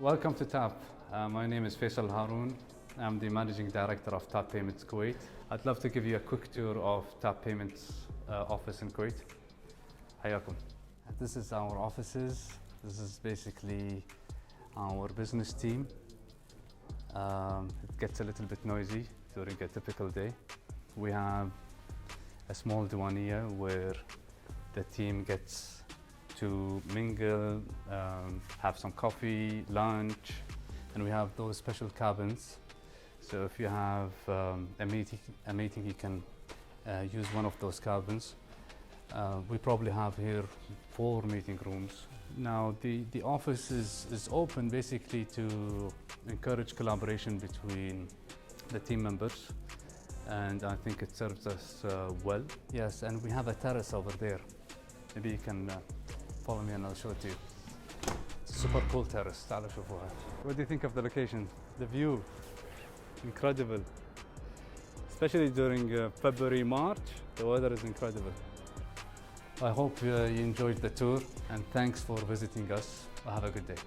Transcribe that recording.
Welcome to TAP. My name is Faisal Al Haroun. I'm the Managing Director of TAP Payments Kuwait. I'd love to give you a quick tour of TAP Payments office in Kuwait. Hayakum. This is our offices. This is basically our business team. It gets a little bit noisy during a typical day. We have a small diwania where the team gets to mingle, have some coffee, lunch, and we have those special cabins. So if you have a meeting, you can use one of those cabins. We probably have here 4 meeting rooms. Now the office is open basically to encourage collaboration between the team members, and I think it serves us well. Yes, and we have a terrace over there. Maybe you can follow me and I'll show it to you. It's a super cool terrace. تعالوا شوفوها. What do you think of the location? The view, incredible. Especially during February, March, the weather is incredible. I hope you enjoyed the tour, and thanks for visiting us. Have a good day.